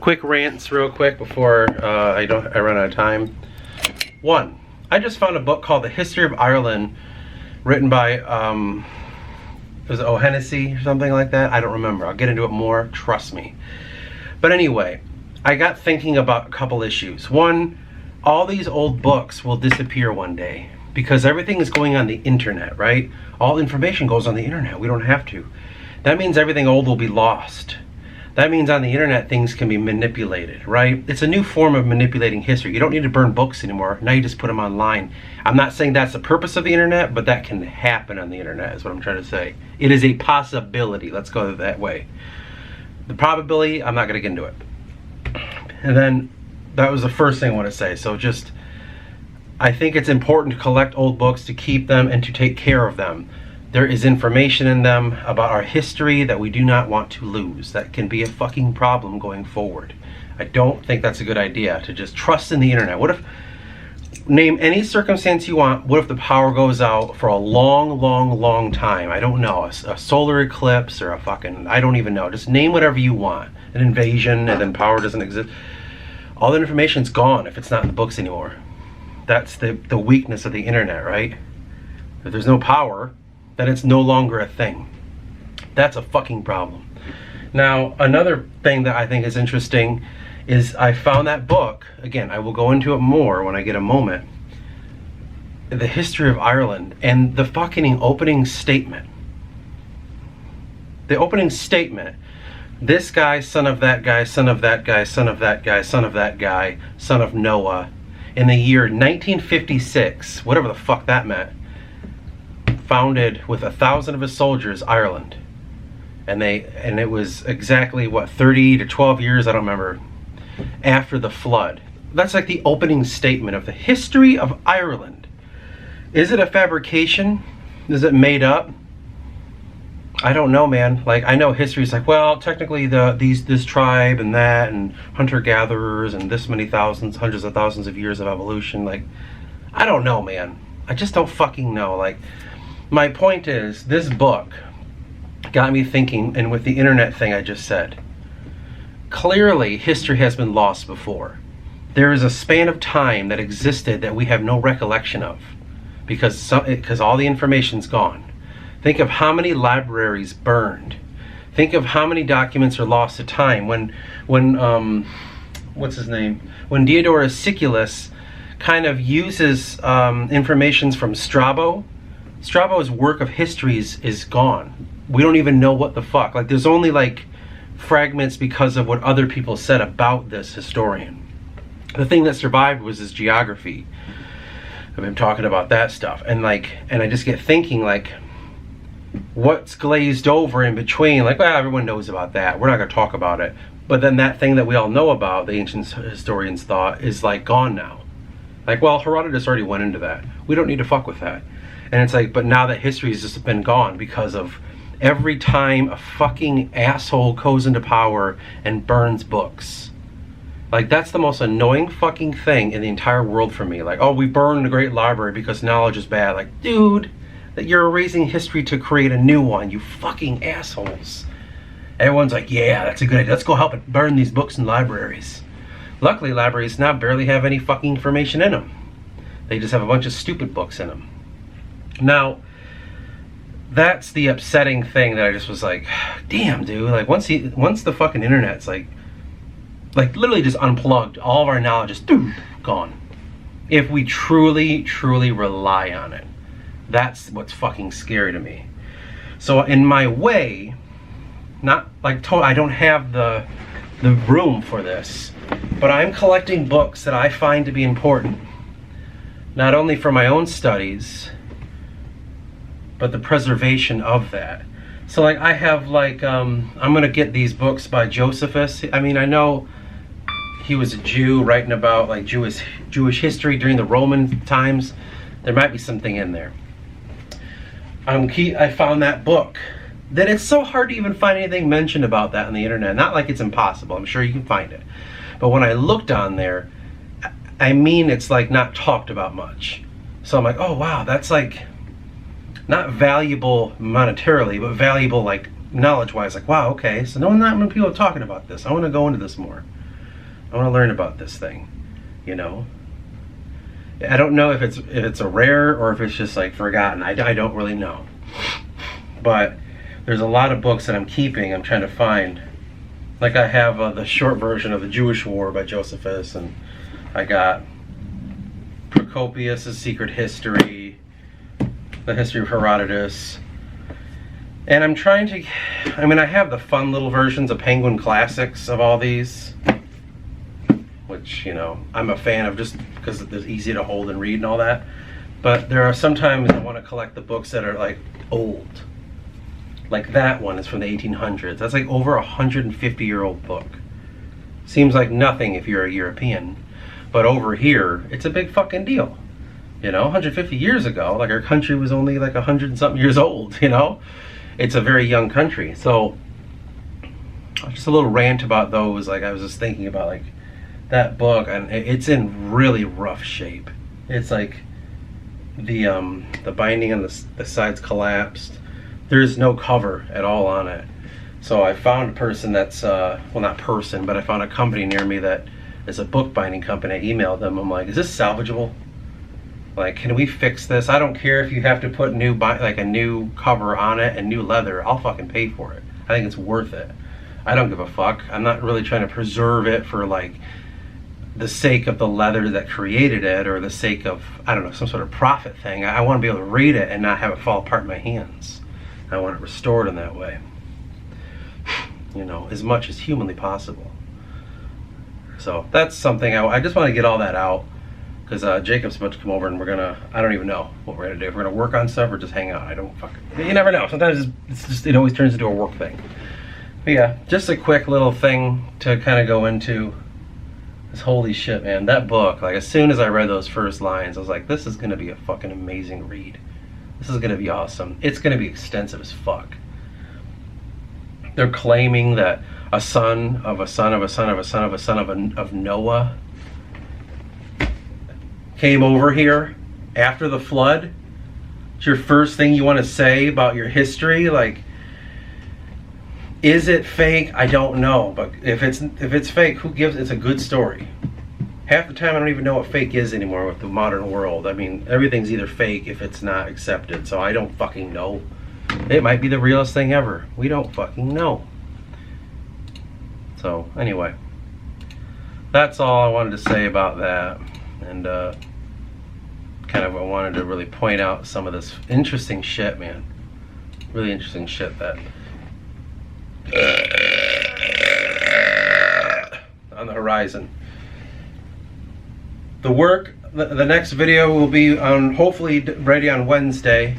quick rants real quick before I run out of time. One, I just found a book called The History of Ireland, written by was it O'Hennessy or something like that? I don't remember. I'll get into it more, trust me. But anyway, I got thinking about a couple issues. One, all these old books will disappear one day because everything is going on the internet, right? All information goes on the internet. We don't have to. That means everything old will be lost. That means on the internet things can be manipulated, right? It's a new form of manipulating history. You don't need to burn books anymore. Now you just put them online. I'm not saying that's the purpose of the internet, but that can happen on the internet is what I'm trying to say. It is a possibility. Let's go that way. The probability, I'm not going to get into it. And then that was the first thing I want to say. So just, I think it's important to collect old books, to keep them, and to take care of them. There is information in them about our history that we do not want to lose. That can be a fucking problem going forward. I don't think that's a good idea to just trust in the internet. What if, name any circumstance you want, what if the power goes out for a long time? I don't know, a solar eclipse or a fucking, I don't even know. Just name whatever you want. An invasion and then power doesn't exist. All the information's gone if it's not in the books anymore. That's the weakness of the internet, right? If there's no power, then it's no longer a thing. That's a fucking problem. Now, another thing that I think is interesting is I found that book, again, I will go into it more when I get a moment, The History of Ireland, and the fucking opening statement. The opening statement, this guy, son of that guy, son of that guy, son of that guy, son of that guy, son of Noah, in the year 1956, whatever the fuck that meant, founded with 1,000 of his soldiers Ireland, and it was exactly what, 30 to 12 years, I don't remember, after the flood. That's like the opening statement of the history of Ireland. Is it a fabrication? Is it made up? I don't know, man. Like, I know history's like, well, technically this tribe and that and hunter-gatherers and this many thousands, hundreds of thousands of years of evolution. Like, I don't know, man. I just don't fucking know. Like, my point is, this book got me thinking, and with the internet thing I just said, clearly history has been lost before. There is a span of time that existed that we have no recollection of because all the information's gone. Think of how many libraries burned. Think of how many documents are lost to time. When what's his name? When Diodorus Siculus kind of uses information from Strabo, Strabo's work of history is gone. We don't even know what the fuck. Like, there's only like fragments because of what other people said about this historian. The thing that survived was his geography. I've been talking about that stuff, and I just get thinking, like, what's glazed over in between? Like, well, everyone knows about that. We're not going to talk about it. But then that thing that we all know about, the ancient historians thought, is like gone now. Like, well, Herodotus already went into that. We don't need to fuck with that. And it's like, but now that history's just been gone because of every time a fucking asshole goes into power and burns books. Like, that's the most annoying fucking thing in the entire world for me. Like, oh, we burned a great library because knowledge is bad. Like, dude, that you're erasing history to create a new one, you fucking assholes. Everyone's like, yeah, that's a good idea. Let's go help it burn these books in libraries. Luckily, libraries now barely have any fucking information in them. They just have a bunch of stupid books in them. Now, that's the upsetting thing that I just was like, damn, dude. Like, once the fucking internet's like literally just unplugged, all of our knowledge is gone. If we truly rely on it. That's what's fucking scary to me. So in my way, not like I don't have the room for this, but I'm collecting books that I find to be important, not only for my own studies, but the preservation of that. So like, I have like, I'm gonna get these books by Josephus. I mean, I know he was a Jew writing about like Jewish history during the Roman times. There might be something in there. I found that book. Then it's so hard to even find anything mentioned about that on the internet. Not like it's impossible, I'm sure you can find it. But when I looked on there, I mean, it's like not talked about much. So I'm like, oh wow, that's like not valuable monetarily, but valuable like knowledge-wise. Like, wow, okay, so not many people are talking about this. I want to go into this more. I want to learn about this thing, you know. I don't know if it's a rare or if it's just like forgotten. I don't really know. But there's a lot of books that I'm keeping. I'm trying to find. Like I have the short version of the Jewish War by Josephus, and I got Procopius' Secret History, the History of Herodotus. And I'm trying to, I mean, I have the fun little versions of Penguin Classics of all these, which, you know, I'm a fan of just because it's easy to hold and read and all that. But there are sometimes I want to collect the books that are like old. Like that one is from the 1800s. That's like over 150-year-old book. Seems like nothing if you're a European. But over here, it's a big fucking deal. You know, 150 years ago, like our country was only like 100 and something years old, you know? It's a very young country. So, just a little rant about those. Like I was just thinking about like that book, and it's in really rough shape. It's like the binding on the sides collapsed. There's no cover at all on it. So I found a person that's, well, not person, but I found a company near me that is a book binding company. I emailed them. I'm like, is this salvageable? Like, can we fix this? I don't care if you have to put like a new cover on it and new leather. I'll fucking pay for it. I think it's worth it. I don't give a fuck. I'm not really trying to preserve it for like the sake of the leather that created it, or the sake of, I don't know, some sort of profit thing. I want to be able to read it and not have it fall apart in my hands. I want it restored in that way. You know, as much as humanly possible. So that's something I just want to get all that out. Because Jacob's about to come over and we're gonna, I don't even know what we're gonna do. If we're gonna work on stuff or just hang out. I don't fucking, you never know. Sometimes it always turns into a work thing. But yeah, just a quick little thing to kind of go into this. Holy shit, man. That book, like as soon as I read those first lines, I was like, this is gonna be a fucking amazing read. This is gonna be awesome. It's gonna be extensive as fuck. They're claiming that a son of a son of a son of a son of a son of Noah came over here after the flood. It's your first thing you want to say about your history. Like, is it fake? I don't know, but if it's fake, who gives? It's a good story. Half the time I don't even know what fake is anymore with the modern world. I mean, everything's either fake if it's not accepted, so I don't fucking know. It might be the realest thing ever. We don't fucking know. So anyway, that's all I wanted to say about that. And kind of I wanted to really point out some of this interesting shit, man. Really interesting shit that on the horizon. The work, the next video will be on, hopefully ready on Wednesday.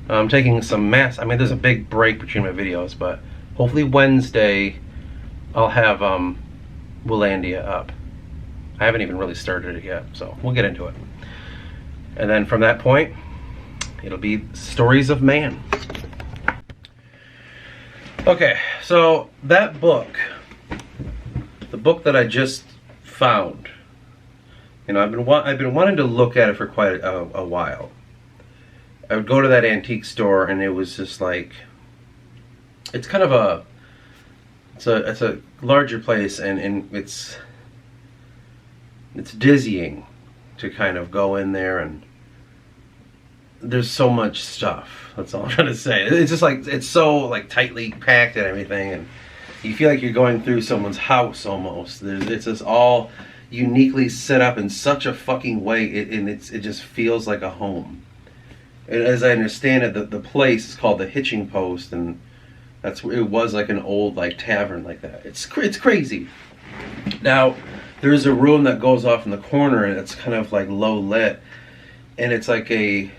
I'm taking some there's a big break between my videos, but hopefully Wednesday I'll have Willandia up. I haven't even really started it yet, so we'll get into it. And then from that point, it'll be Stories of Man. Okay, so that book, the book that I just found, you know, I've been wanting to look at it for quite a while. I would go to that antique store, and it was just like, it's kind of it's a larger place, and it's dizzying to kind of go in there, and there's so much stuff. That's all I'm trying to say. It's just like, it's so like tightly packed and everything, and you feel like you're going through someone's house almost. It's just all uniquely set up in such a fucking way, it just feels like a home. And as I understand it, the place is called the Hitching Post, and it was like an old like tavern like that. It's crazy. Now, there's a room that goes off in the corner, and it's kind of like low lit, and it's like a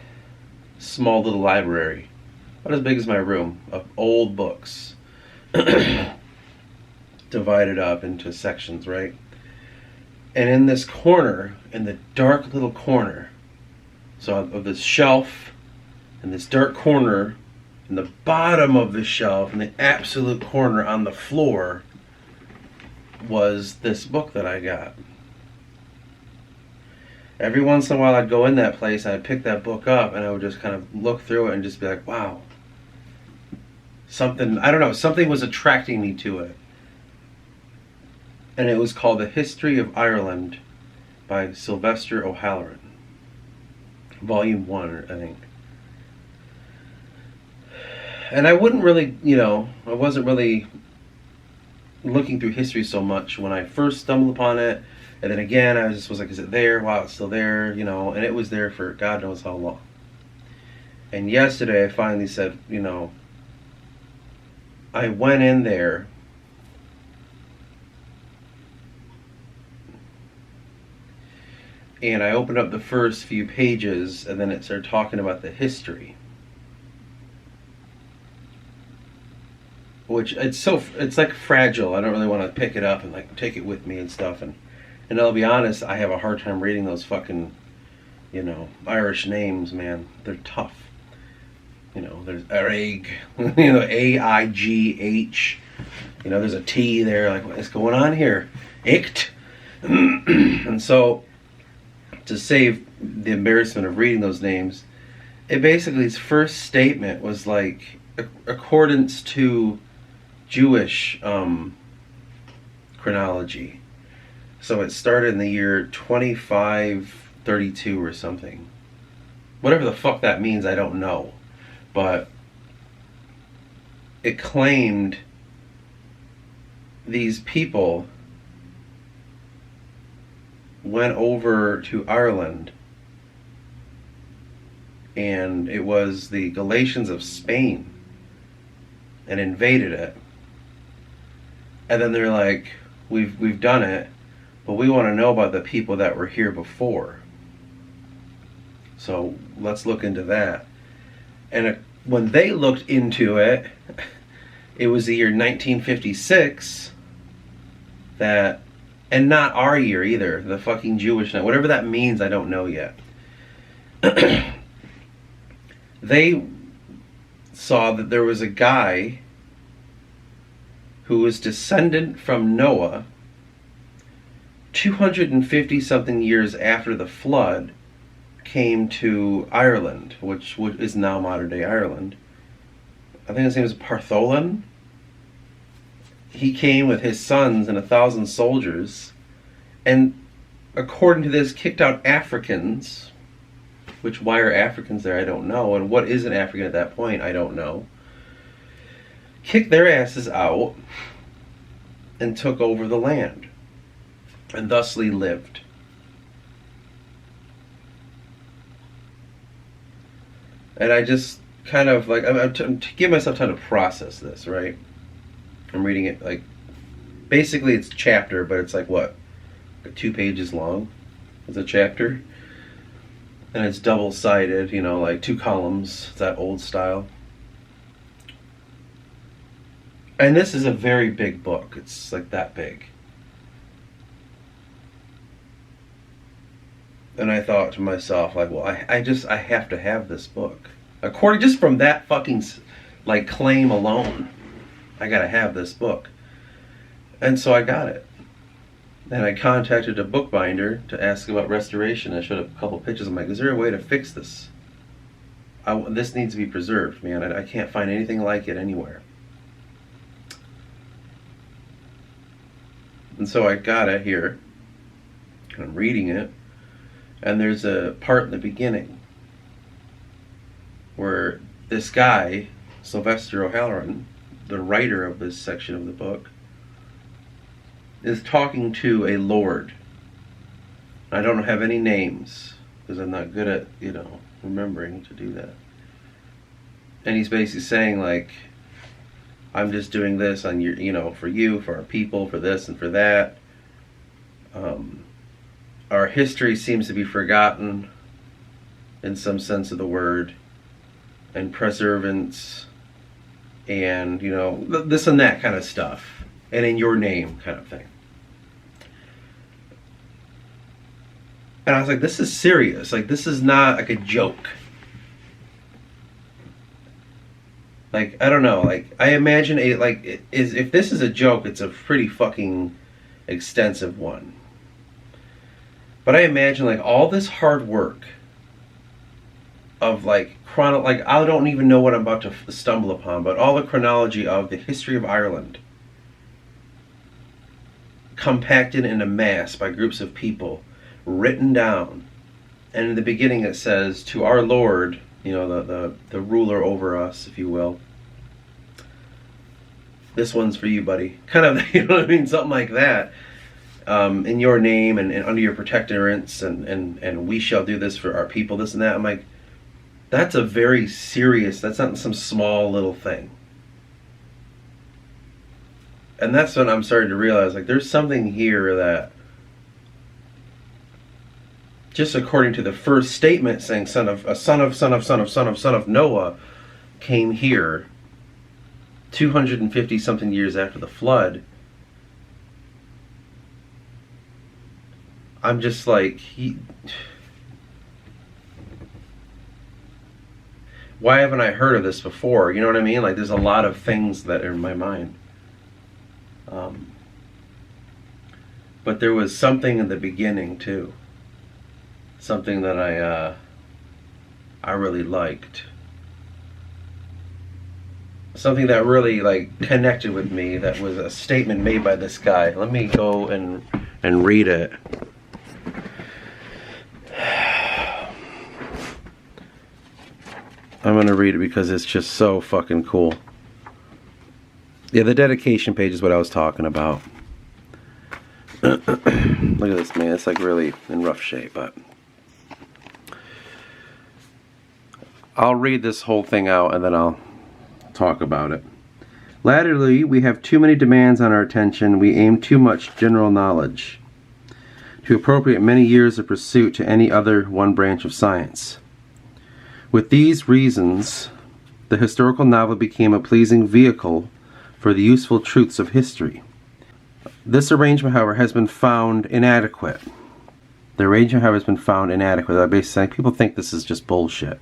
small little library, about as big as my room, of old books, divided up into sections, right? And in this corner, in the dark little corner, so of this shelf, in this dark corner, in the bottom of the shelf, in the absolute corner on the floor, was this book that I got. Every once in a while I'd go in that place and I'd pick that book up, and I would just kind of look through it and just be like, wow. Something, I don't know, something was attracting me to it. and it was called The History of Ireland by Sylvester O'Halloran. Volume 1, I think. And I wouldn't really, I wasn't really looking through history so much when I first stumbled upon it. And then again, I was like, is it there? Wow, it's still there, and it was there for God knows how long. And yesterday I finally said, I went in there and I opened up the first few pages, and then it started talking about the history. Which it's like fragile. I don't really want to pick it up and like take it with me and stuff. And I'll be honest, I have a hard time reading those fucking, Irish names, man. They're tough. There's Aig, AIGH. There's a T there. Like, what is going on here? Icht. And so, to save the embarrassment of reading those names, it basically, its first statement was like, accordance to Jewish chronology. So it started in the year 2532 or something. Whatever the fuck that means, I don't know. But it claimed these people went over to Ireland, and it was the Galatians of Spain, and invaded it. And then they're like, we've done it, but we want to know about the people that were here before. So let's look into that. And when they looked into it, it was the year 1956 that, and not our year either, the fucking Jewish night, whatever that means, I don't know yet. They saw that there was a guy who was descendant from Noah 250 something years after the flood came to Ireland, which is now modern day Ireland. I think his name is Partholon. He came with his sons and 1,000 soldiers, and according to this, kicked out Africans. Which, why are Africans there? I don't know. And what is an African at that point? I don't know. Kicked their asses out and took over the land, and thusly lived. And I just kind of like, I'm to give myself time to process this, right? I'm reading it like, basically it's chapter, but it's like what? Like 2 pages long as a chapter. And it's double-sided, like 2 columns, it's that old style. And this is a very big book. It's like that big. And I thought to myself, like, well, I have to have this book. According, just from that fucking, like, claim alone, I gotta have this book. And so I got it. And I contacted a bookbinder to ask about restoration. I showed up a couple pictures. I'm like, is there a way to fix this? This needs to be preserved, man. I can't find anything like it anywhere. And so I got it here. And I'm reading it. And there's a part in the beginning where this guy, Sylvester O'Halloran, the writer of this section of the book, is talking to a lord. I don't have any names because I'm not good at, remembering to do that. And he's basically saying, like, I'm just doing this on your, for you, for our people, for this and for that. Our history seems to be forgotten in some sense of the word, and preservance, and this and that kind of stuff, and in your name kind of thing. And I was like, this is serious. Like, this is not like a joke. Like, I don't know. Like, I imagine if this is a joke, it's a pretty fucking extensive one. But I imagine like all this hard work of like I don't even know what I'm about to stumble upon, but all the chronology of the history of Ireland compacted in a mass by groups of people, written down. And in the beginning it says, to our Lord, you know, the ruler over us, if you will, this one's for you, buddy. Kind of, you know what I mean? Something like that. In your name and under your protectorance, and we shall do this for our people, this and that. I'm like, that's a very serious, that's not some small little thing. And that's when I'm starting to realize, like, there's something here that, just according to the first statement saying son of Noah came here 250 something years after the flood, I'm just like, why haven't I heard of this before? You know what I mean? Like, there's a lot of things that are in my mind. But there was something in the beginning too. Something that I really liked. Something that really, like, connected with me, that was a statement made by this guy. Let me go and read it. I'm going to read it because it's just so fucking cool. Yeah, the dedication page is what I was talking about. Look at this, man. It's like really in rough shape, but I'll read this whole thing out and then I'll talk about it. Latterly, we have too many demands on our attention. We aim too much general knowledge to appropriate many years of pursuit to any other one branch of science. With these reasons, the historical novel became a pleasing vehicle for the useful truths of history. This arrangement, however, has been found inadequate. The arrangement, however, has been found inadequate. I basically saying people think this is just bullshit.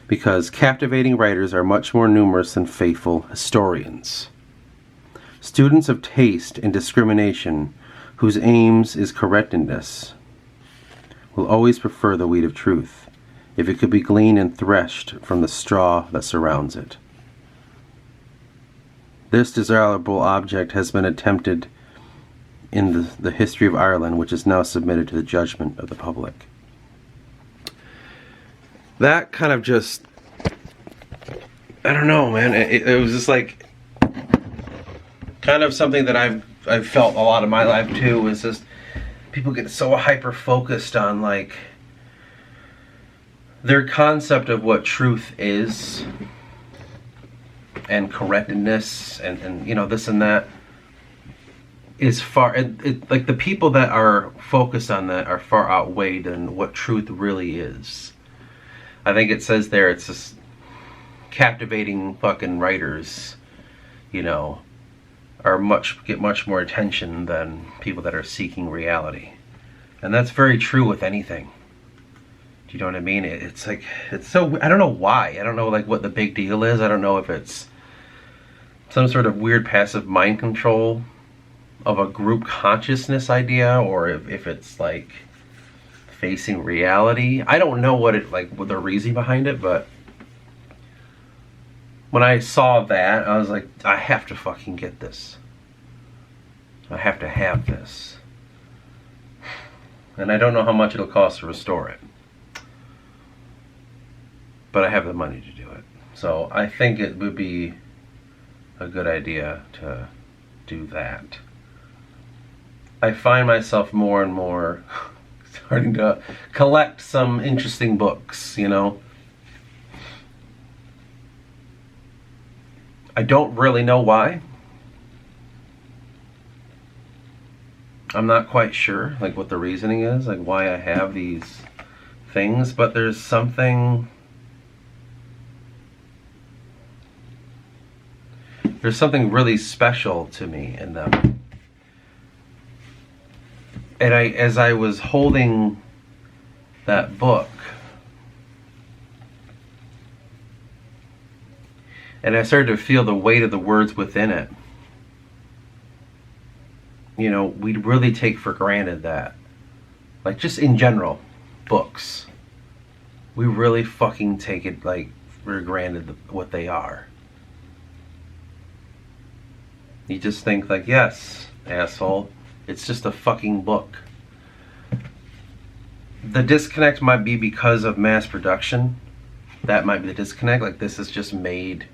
Because captivating writers are much more numerous than faithful historians. Students of taste and discrimination, whose aims is correctness, will always prefer the wheat of truth, if it could be gleaned and threshed from the straw that surrounds it. This desirable object has been attempted in the history of Ireland, which is now submitted to the judgment of the public. That kind of just, I don't know, man. It was just like, kind of something that I've felt a lot of my life too, is just people get so hyper focused on, like, their concept of what truth is and correctness and you know, this and that is far, like, the people that are focused on that are far outweighed than what truth really is. I think it says there, it's just captivating fucking writers, you know, get much more attention than people that are seeking reality. And that's very true with anything. Do you know what I mean? It's like, it's so, I don't know why. I don't know, like, what the big deal is. I don't know if it's some sort of weird passive mind control of a group consciousness idea, or if it's like facing reality. I don't know what the reason behind it, but when I saw that, I was like, I have to fucking get this. I have to have this. And I don't know how much it'll cost to restore it, but I have the money to do it. So I think it would be a good idea to do that. I find myself more and more starting to collect some interesting books, you know. I don't really know why. I'm not quite sure, like, what the reasoning is, like, why I have these things, but there's something really special to me in them. And as I was holding that book, and I started to feel the weight of the words within it, you know, we really take for granted that, like, just in general, books, we really fucking take it, like, for granted what they are. You just think, like, yes, asshole. It's just a fucking book. The disconnect might be because of mass production. That might be the disconnect. Like, this is just made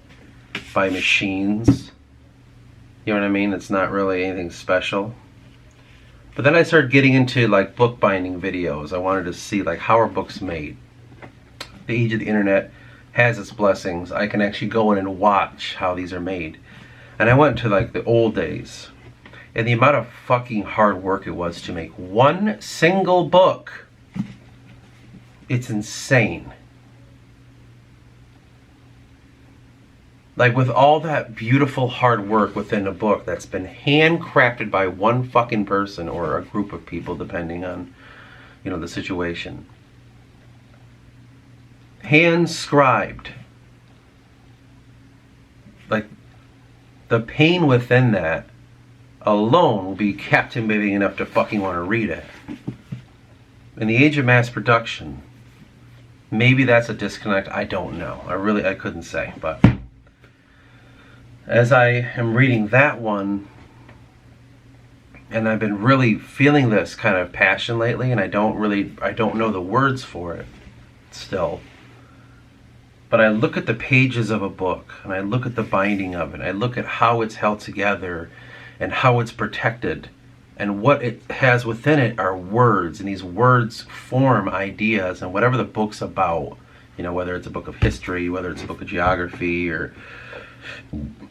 by machines. You know what I mean? It's not really anything special. But then I started getting into like bookbinding videos. I wanted to see like, how are books made? The age of the internet has its blessings. I can actually go in and watch how these are made. And I went to like the old days, and the amount of fucking hard work it was to make one single book. It's insane. Like, with all that beautiful hard work within a book that's been handcrafted by one fucking person or a group of people, depending on, you know, the situation. Hand scribed. Like, the pain within that alone will be captivating enough to fucking want to read it. In the age of mass production, maybe that's a disconnect. I don't know. I couldn't say. But as I am reading that one, and I've been really feeling this kind of passion lately, and I don't know the words for it still. But I look at the pages of a book, and I look at the binding of it, I look at how it's held together, and how it's protected, and what it has within it are words, and these words form ideas, and whatever the book's about, you know, whether it's a book of history, whether it's a book of geography, or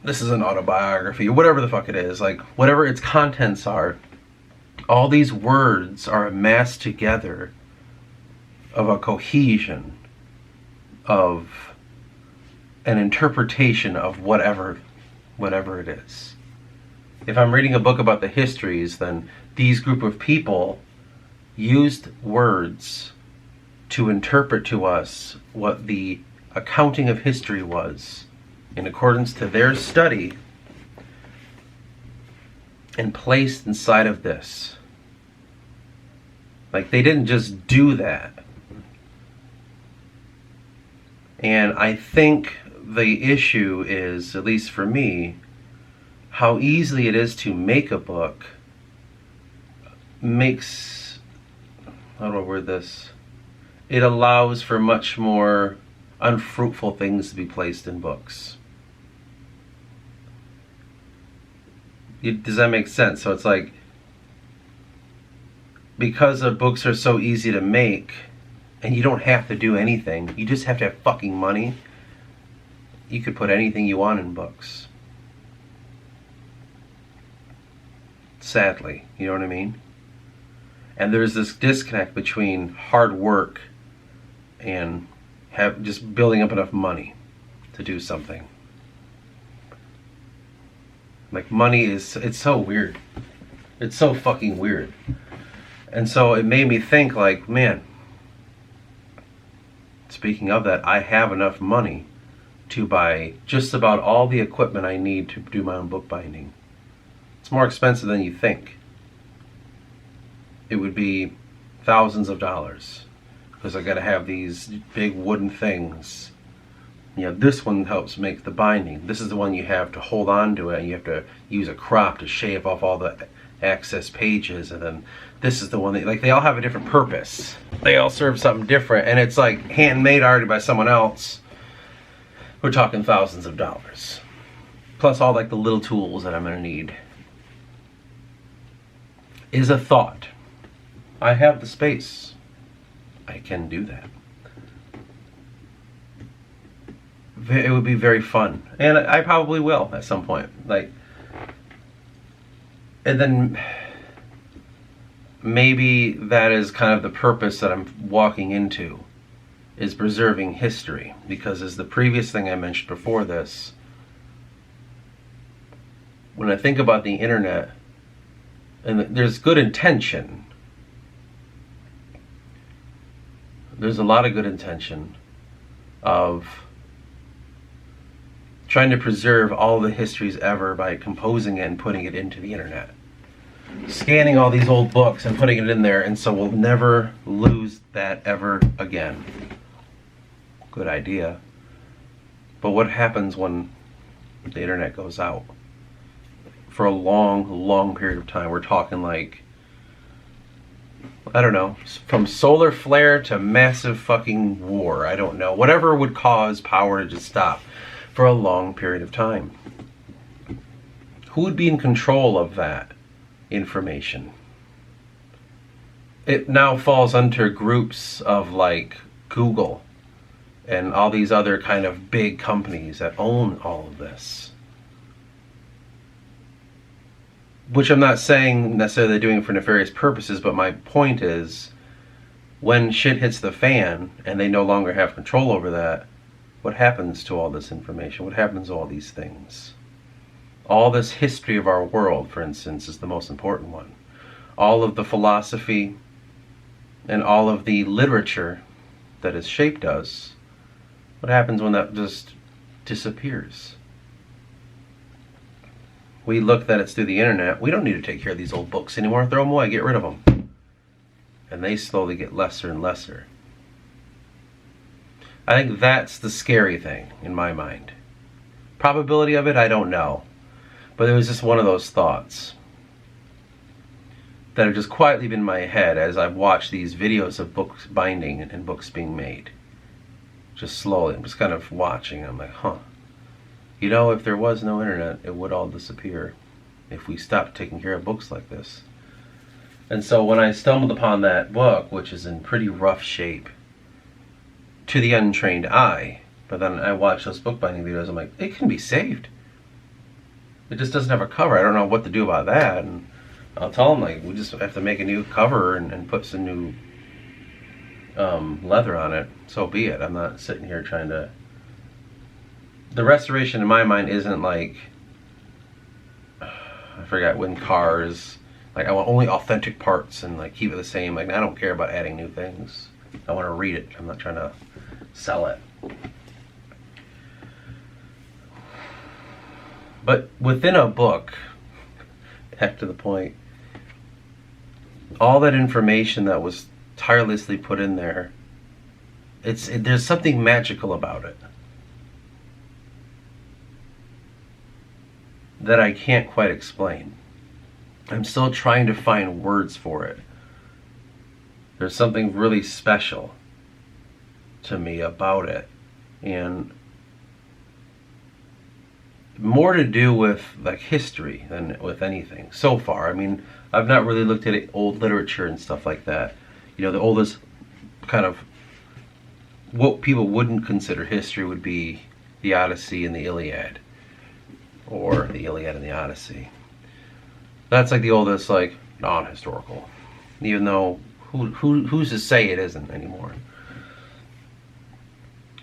this is an autobiography, or whatever the fuck it is, like, whatever its contents are, all these words are amassed together of a cohesion, of an interpretation of whatever it is. If I'm reading a book about the histories, then these group of people used words to interpret to us what the accounting of history was in accordance to their study, and placed inside of this. Like, they didn't just do that. And I think the issue is, at least for me, how easily it is to make a book makes, how do I word this? It allows for much more unfruitful things to be placed in books. Does that make sense? So it's like, because the books are so easy to make, and you don't have to do anything, you just have to have fucking money, you could put anything you want in books. Sadly, you know what I mean? And there's this disconnect between hard work and just building up enough money to do something. Like, money it's so weird. It's so fucking weird. And so it made me think, like, man, speaking of that, I have enough money to buy just about all the equipment I need to do my own bookbinding. It's more expensive than you think. It would be thousands of dollars, because I gotta have these big wooden things. You know, this one helps make the binding. This is the one you have to hold on to it, and you have to use a crop to shave off all the excess pages, and then this is the one that, like, they all have a different purpose. They all serve something different, and it's like handmade already by someone else. We're talking thousands of dollars. Plus all like the little tools that I'm gonna need. Is a thought. I have the space. I can do that. It would be very fun, and I probably will at some point. Like, and then maybe that is kind of the purpose that I'm walking into, is preserving history. Because as the previous thing I mentioned before this, when I think about the internet, and there's good intention, there's a lot of good intention of trying to preserve all the histories ever by composing it and putting it into the internet. Scanning all these old books and putting it in there, and so we'll never lose that ever again. Good idea. But what happens when the internet goes out? for a long period of time. We're talking like, I don't know, from solar flare to massive fucking war. I don't know. Whatever would cause power to just stop for a long period of time. Who would be in control of that information? It now falls under groups of like Google and all these other kind of big companies that own all of this. Which I'm not saying necessarily they're doing it for nefarious purposes, but my point is, when shit hits the fan and they no longer have control over that, what happens to all this information? What happens to all these things? All this history of our world, for instance, is the most important one. All of the philosophy and all of the literature that has shaped us, what happens when that just disappears? We look that it's through the internet. We don't need to take care of these old books anymore. Throw them away, get rid of them. And they slowly get lesser and lesser. I think that's the scary thing in my mind. Probability of it, I don't know. But it was just one of those thoughts that have just quietly been in my head as I've watched these videos of books binding and books being made. Just slowly, I'm just kind of watching. I'm like, huh. You know, if there was no internet, it would all disappear if we stopped taking care of books like this. And so when I stumbled upon that book, which is in pretty rough shape to the untrained eye, but then I watched those bookbinding videos, I'm like, it can be saved. It just doesn't have a cover. I don't know what to do about that. And I'll tell them, like, we just have to make a new cover and put some new leather on it. So be it. I'm not sitting here trying to... The restoration in my mind isn't like, I forgot when cars, like I want only authentic parts and like keep it the same. Like I don't care about adding new things. I want to read it. I'm not trying to sell it. But within a book, back to the point, all that information that was tirelessly put in there, there's something magical about it that I can't quite explain. I'm still trying to find words for it. There's something really special to me about it, and more to do with like history than with anything so far. I mean, I've not really looked at old literature and stuff like that. You know, the oldest kind of what people wouldn't consider history would be the Odyssey and the Iliad, or the Iliad and the Odyssey. That's like the oldest, like, non-historical, even though who's to say it isn't anymore.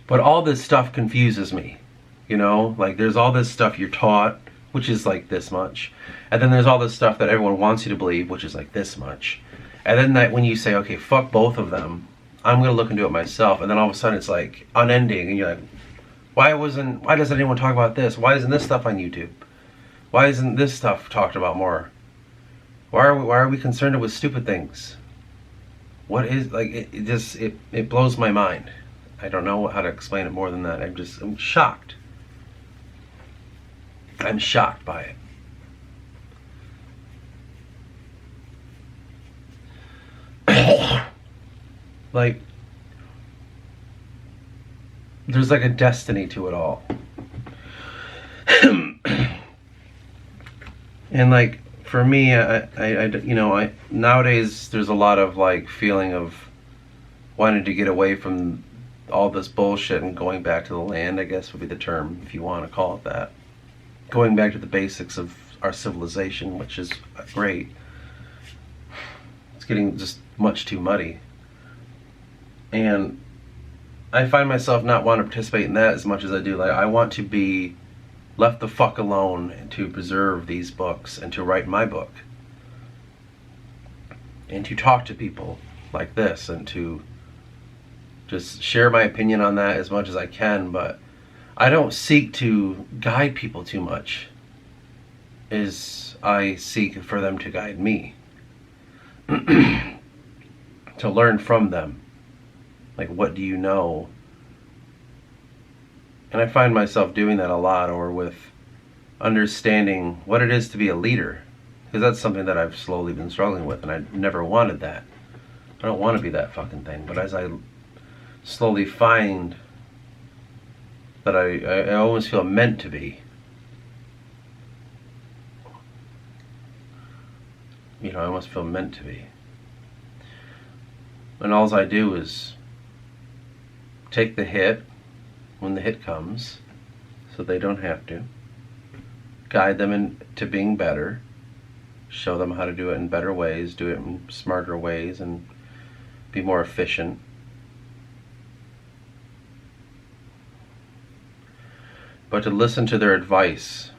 But all this stuff confuses me, you know, like there's all this stuff you're taught, which is like this much, and then there's all this stuff that everyone wants you to believe, which is like this much, and then that when you say, okay, fuck both of them, I'm gonna look into it myself, and then all of a sudden it's like unending, and you're like, why doesn't anyone talk about this? Why isn't this stuff on YouTube? Why isn't this stuff talked about more? Why are we concerned with stupid things? What is, like, it blows my mind. I don't know how to explain it more than that. I'm shocked. I'm shocked by it. Like, there's like a destiny to it all. And like, for me, I nowadays there's a lot of like feeling of wanting to get away from all this bullshit and going back to the land, I guess would be the term, if you want to call it that. Going back to the basics of our civilization, which is great. It's getting just much too muddy. And I find myself not wanting to participate in that as much as I do. Like, I want to be left the fuck alone and to preserve these books and to write my book. And to talk to people like this and to just share my opinion on that as much as I can, but I don't seek to guide people too much as I seek for them to guide me. To learn from them. Like, what do you know? And I find myself doing that a lot, or with understanding what it is to be a leader, because that's something that I've slowly been struggling with, and I never wanted that. I don't want to be that fucking thing. But as I slowly find that I almost feel meant to be, you know, I almost feel meant to be. And all I do is take the hit when the hit comes, so they don't have to. Guide them into being better. Show them how to do it in better ways, do it in smarter ways, and be more efficient. But to listen to their advice.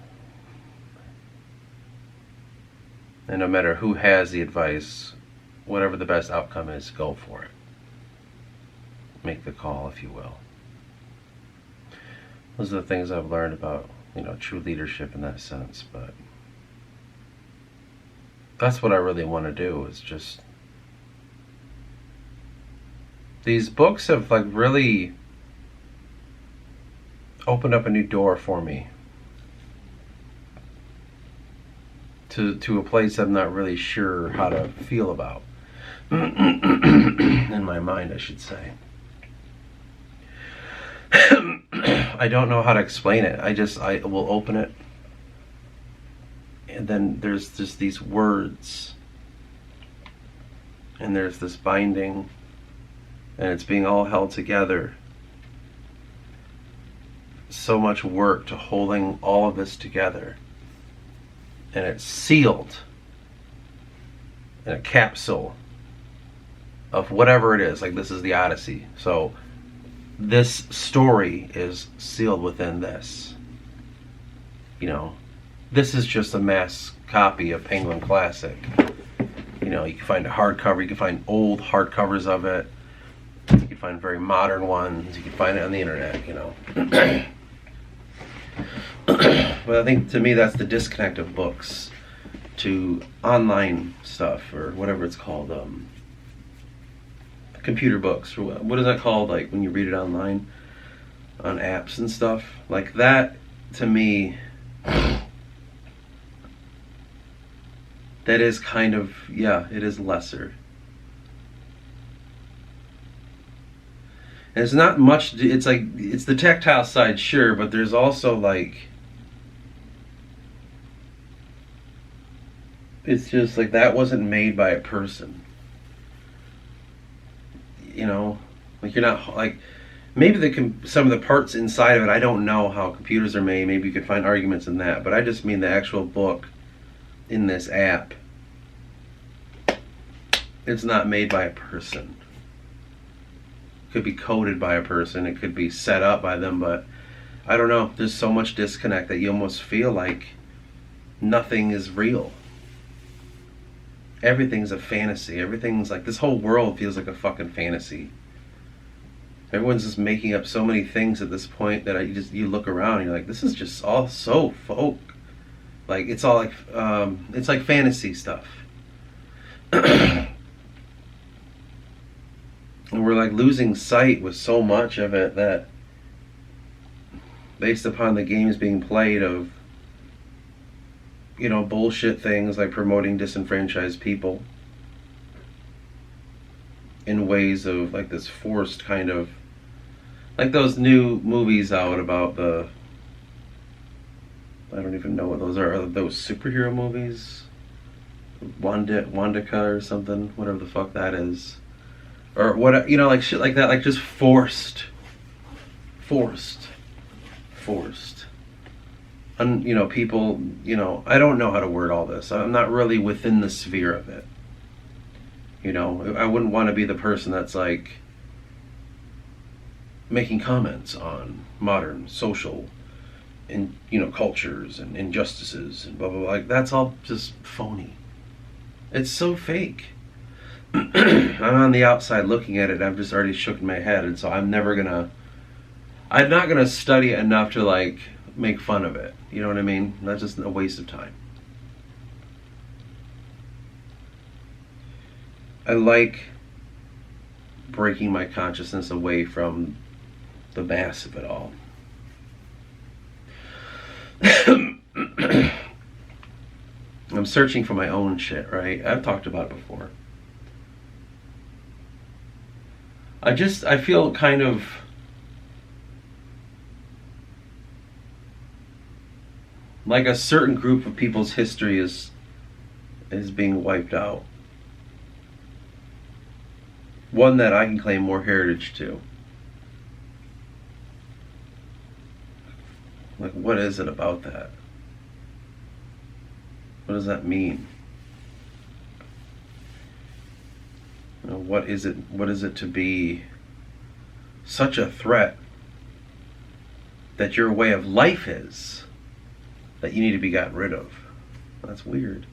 And no matter who has the advice, whatever the best outcome is, go for it. Make the call, if you will. Those are the things I've learned about, you know, true leadership in that sense. But that's what I really want to do, is just... These books have like really opened up a new door for me to a place I'm not really sure how to feel about. In my mind, I should say. I don't know how to explain it. I will open it, and then there's just these words, and there's this binding, and it's being all held together. So much work to holding all of this together, and it's sealed in a capsule of whatever it is. Like, this is the Odyssey, so this story is sealed within this. You know, this is just a mass copy of Penguin Classic. You know, you can find a hardcover, you can find old hardcovers of it, you can find very modern ones, you can find it on the internet, you know. But I think, to me, that's the disconnect of books to online stuff, or whatever it's called, computer books, or what is that called, like when you read it online on apps and stuff like that. To me, that is kind of, yeah, it is lesser. And it's not much, it's like, it's the tactile side, sure, but there's also like, it's just like, that wasn't made by a person. You know, like, you're not, like, maybe some of the parts inside of it, I don't know how computers are made, maybe you could find arguments in that, but I just mean the actual book in this app. It's not made by a person. It could be coded by a person, it could be set up by them, but I don't know, there's so much disconnect that you almost feel like nothing is real. Everything's a fantasy. Everything's like, this whole world feels like a fucking fantasy. Everyone's just making up so many things at this point that you look around and you're like, this is just all so folk. Like, it's all like, it's like fantasy stuff. And we're like losing sight with so much of it, that based upon the games being played of, you know, bullshit things like promoting disenfranchised people in ways of like this forced kind of, like those new movies out about the, I don't even know what those are those superhero movies? Wandika or something, whatever the fuck that is. Or what, you know, like shit like that, like just forced. And, you know, people, you know, I don't know how to word all this. I'm not really within the sphere of it. You know, I wouldn't want to be the person that's like making comments on modern social and, you know, cultures and injustices and blah blah blah. Like, that's all just phony. It's so fake. I'm on the outside looking at it, and I've just already shook my head, and so I'm not gonna study it enough to like make fun of it. You know what I mean? That's just a waste of time. I like breaking my consciousness away from the mass of it all. I'm searching for my own shit, right? I've talked about it before. I feel kind of like a certain group of people's history is being wiped out. One that I can claim more heritage to. Like, what is it about that? What does that mean? You know, what is it to be such a threat that your way of life is that you need to be gotten rid of? That's weird.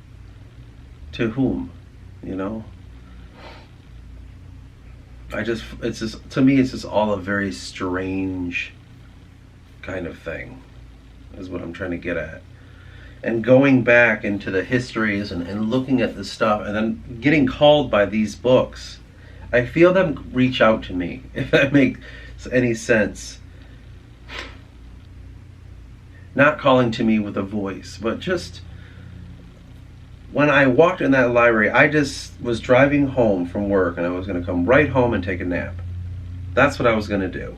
To whom? You know? It's just, to me, it's just all a very strange kind of thing, is what I'm trying to get at. And going back into the histories and looking at the stuff and then getting called by these books, I feel them reach out to me, if that makes any sense. Not calling to me with a voice, but just when I walked in that library, I just was driving home from work and I was going to come right home and take a nap. That's what I was going to do.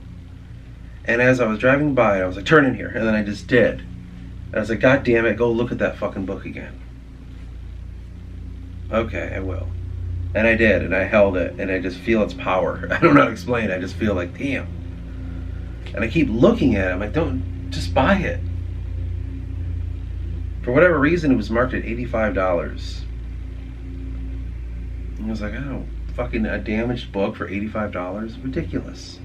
And as I was driving by, I was like, turn in here. And then I just did. And I was like, God damn it, go look at that fucking book again. Okay, I will. And I did, and I held it, and I just feel its power. I don't know how to explain it. I just feel like, damn. And I keep looking at it. I'm like, don't, just buy it. For whatever reason, it was marked at $85. And I was like, oh, fucking a damaged book for $85? Ridiculous.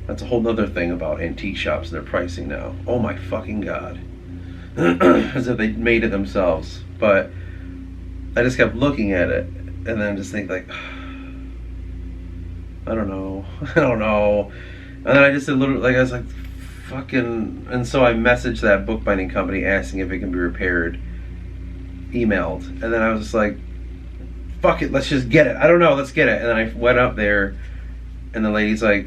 That's a whole nother thing about antique shops and their pricing now. Oh my fucking God. As if they made it themselves. But I just kept looking at it and then just think like, I don't know. I don't know. And then I just did a little, like, I was like, fucking, and so I messaged that bookbinding company asking if it can be repaired. Emailed. And then I was just like, fuck it, let's just get it. I don't know, let's get it. And then I went up there and the lady's like,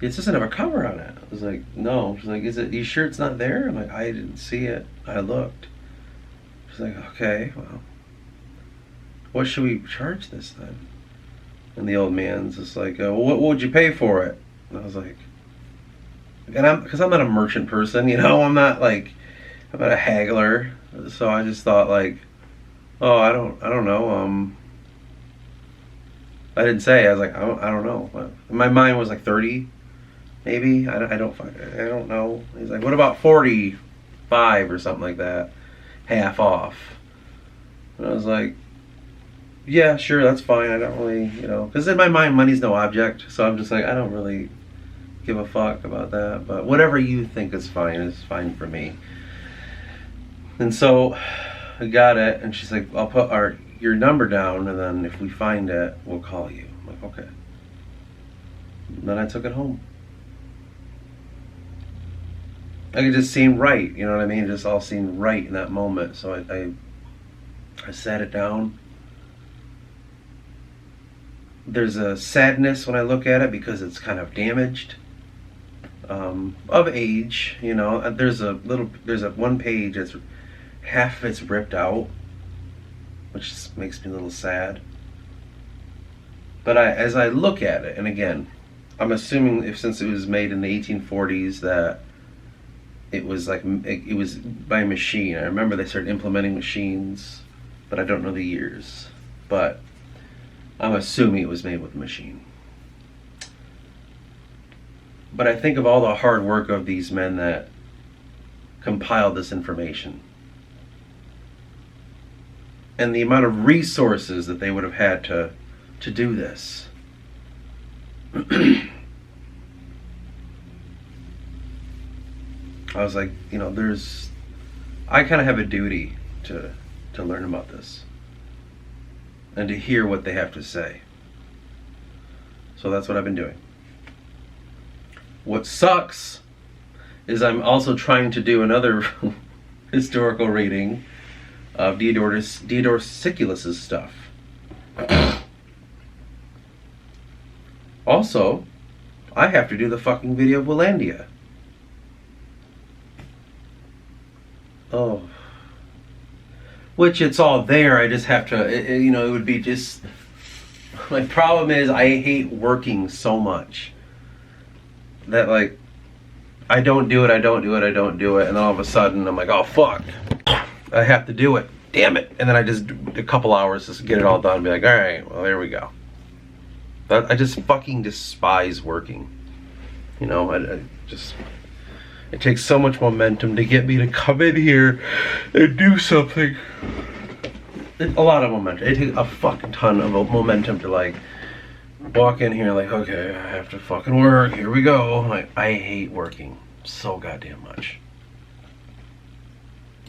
it doesn't have a cover on it. I was like, no. She's like, you sure it's not there? I'm like, I didn't see it. I looked. She's like, okay, well, what should we charge this then? And the old man's just like, what would you pay for it? And I was like, and because I'm not a merchant person, you know, I'm not a haggler. So I just thought like, oh, I don't know. I didn't say. I was like, I don't know. My mind was like 30. Maybe I don't know. He's like, what about 45 or something like that, half off? And I was like, yeah, sure, that's fine. I don't really, you know, because in my mind, money's no object. So I'm just like, I don't really give a fuck about that. But whatever you think is fine for me. And so I got it, and she's like, I'll put your number down, and then if we find it, we'll call you. I'm like, okay. And then I took it home. Like, it just seemed right, you know what I mean? It just all seemed right in that moment. So I sat it down. There's a sadness when I look at it because it's kind of damaged, of age, you know. There's a one page that's half of it's ripped out, which makes me a little sad. But as I look at it, and again, I'm assuming since it was made in the 1840s that it was like it was by a machine. I remember they started implementing machines, but I don't know the years. But I'm assuming it was made with a machine. But I think of all the hard work of these men that compiled this information, and the amount of resources that they would have had to do this. I was like, you know, I kind of have a duty to learn about this and to hear what they have to say. So that's what I've been doing. What sucks is I'm also trying to do another historical reading of Theodore Siculus's stuff. Also, I have to do the fucking video of Willandia. Oh, which it's all there. I just have to, you know, it would be just, my problem is I hate working so much that like, I don't do it, and then all of a sudden I'm like, oh fuck, I have to do it, damn it. And then I just do a couple hours just to get it all done and be like, all right, well, there we go. I just fucking despise working. You know, I just, it takes so much momentum to get me to come in here and do something. A lot of momentum. It takes a fucking ton of momentum to like walk in here like, okay, I have to fucking work, here we go. Like, I hate working so goddamn much.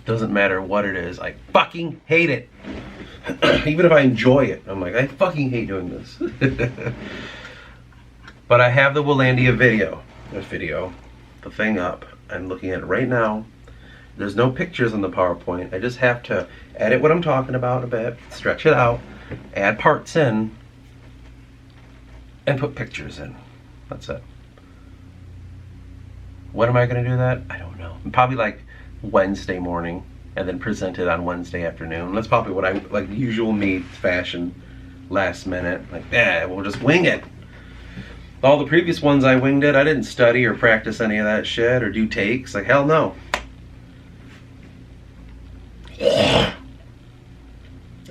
Doesn't matter what it is, I fucking hate it. Even if I enjoy it, I'm like, I fucking hate doing this. But I have the Willandia video, the thing up. I'm looking at it right now. There's no pictures on the PowerPoint. I just have to edit what I'm talking about a bit, stretch it out, add parts in, and put pictures in. That's it. When am I gonna do that? I don't know. Probably like Wednesday morning, and then present it on Wednesday afternoon. That's probably what I like, usual me fashion, last minute. Like, we'll just wing it. All the previous ones I winged it. I didn't study or practice any of that shit or do takes. Like, hell no.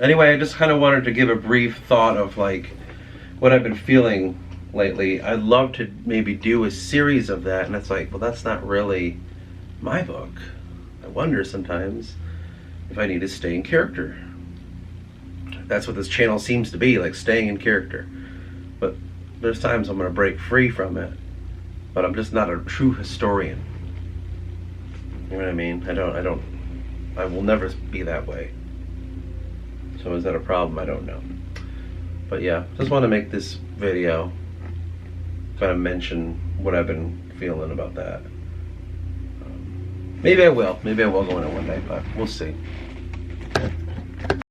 Anyway, I just kind of wanted to give a brief thought of like what I've been feeling lately. I'd love to maybe do a series of that, and it's like, well, that's not really my book. I wonder sometimes if I need to stay in character. That's what this channel seems to be, like staying in character. But there's times I'm gonna break free from it, but I'm just not a true historian. You know what I mean? I will never be that way. So is that a problem? I don't know. But yeah, just want to make this video, kind of mention what I've been feeling about that. Maybe I will go in it one day, but we'll see.